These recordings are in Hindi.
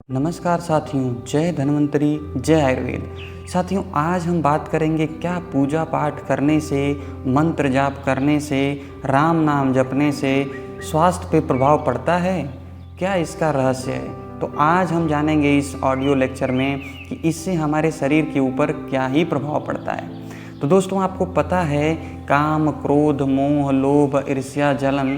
नमस्कार साथियों, जय धन्वंतरी, जय आयुर्वेद। साथियों, आज हम बात करेंगे क्या पूजा पाठ करने से, मंत्र जाप करने से, राम नाम जपने से स्वास्थ्य पे प्रभाव पड़ता है। क्या इसका रहस्य है? तो आज हम जानेंगे इस ऑडियो लेक्चर में कि इससे हमारे शरीर के ऊपर क्या ही प्रभाव पड़ता है। तो दोस्तों, आपको पता है काम, क्रोध, मोह, लोभ, ईर्ष्या, जलन,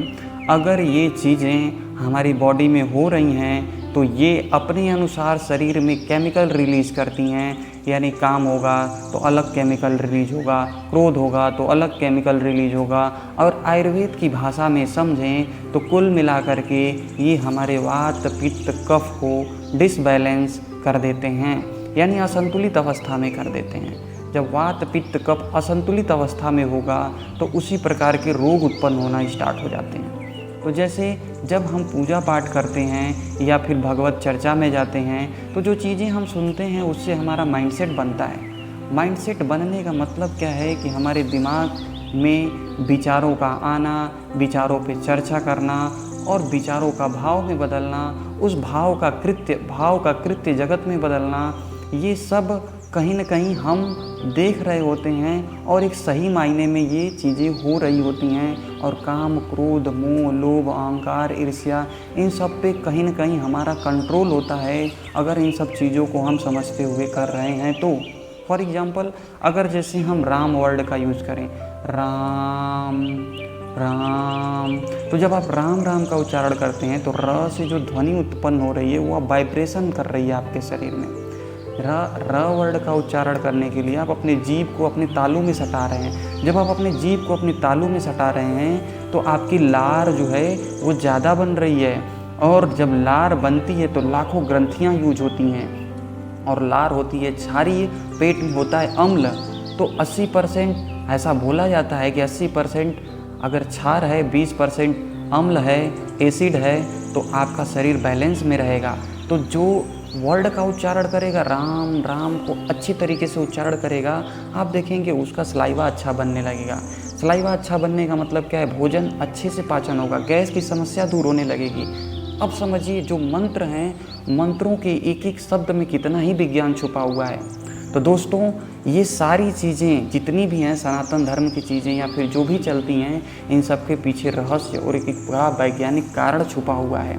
अगर ये चीज़ें हमारी बॉडी में हो रही हैं तो ये अपने अनुसार शरीर में केमिकल रिलीज़ करती हैं। यानी काम होगा तो अलग केमिकल रिलीज होगा, क्रोध होगा तो अलग केमिकल रिलीज होगा। और आयुर्वेद की भाषा में समझें तो कुल मिलाकर के ये हमारे वात, पित्त, कफ को डिसबैलेंस कर देते हैं, यानी असंतुलित अवस्था में कर देते हैं। जब वात, पित्त, कफ असंतुलित अवस्था में होगा तो उसी प्रकार के रोग उत्पन्न होना स्टार्ट हो जाते हैं। तो जैसे जब हम पूजा पाठ करते हैं या फिर भगवत चर्चा में जाते हैं तो जो चीज़ें हम सुनते हैं उससे हमारा माइंडसेट बनता है। माइंडसेट बनने का मतलब क्या है कि हमारे दिमाग में विचारों का आना, विचारों पे चर्चा करना और विचारों का भाव में बदलना, उस भाव का कृत्य जगत में बदलना, ये सब कहीं न कहीं हम देख रहे होते हैं और एक सही मायने में ये चीज़ें हो रही होती हैं। और काम, क्रोध, मोह, लोभ, अहंकार, ईर्ष्या, इन सब पे कहीं न कहीं हमारा कंट्रोल होता है अगर इन सब चीज़ों को हम समझते हुए कर रहे हैं तो। फॉर एग्ज़ाम्पल, अगर जैसे हम राम वर्ड का यूज़ करें, राम राम, तो जब आप राम राम का उच्चारण करते हैं तो र से जो ध्वनि उत्पन्न हो रही है वो वाइब्रेशन कर रही है आपके शरीर में। र वर्ड का उच्चारण करने के लिए आप अपने जीभ को अपने तालू में सटा रहे हैं। जब आप अपने जीभ को अपने तालू में सटा रहे हैं तो आपकी लार जो है वो ज़्यादा बन रही है। और जब लार बनती है तो लाखों ग्रंथियाँ यूज होती हैं और लार होती है क्षारीय, पेट में होता है अम्ल। तो 80% ऐसा बोला जाता है कि 80% अगर क्षार है, 20% अम्ल है, एसिड है, तो आपका शरीर बैलेंस में रहेगा। तो जो वर्ड का उच्चारण करेगा, राम राम को अच्छी तरीके से उच्चारण करेगा, आप देखेंगे उसका सलाइवा अच्छा बनने लगेगा। सलाइवा अच्छा बनने का मतलब क्या है? भोजन अच्छे से पाचन होगा, गैस की समस्या दूर होने लगेगी। अब समझिए जो मंत्र हैं, मंत्रों के एक एक शब्द में कितना ही विज्ञान छुपा हुआ है। तो दोस्तों, ये सारी चीज़ें जितनी भी हैं, सनातन धर्म की चीज़ें या फिर जो भी चलती हैं, इन सब के पीछे रहस्य और एक बड़ा वैज्ञानिक कारण छुपा हुआ है।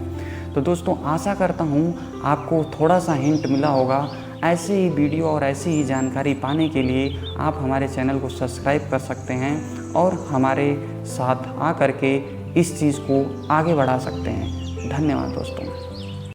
तो दोस्तों, आशा करता हूँ आपको थोड़ा सा हिंट मिला होगा। ऐसे ही वीडियो और ऐसी ही जानकारी पाने के लिए आप हमारे चैनल को सब्सक्राइब कर सकते हैं और हमारे साथ आकर के इस चीज़ को आगे बढ़ा सकते हैं। धन्यवाद दोस्तों।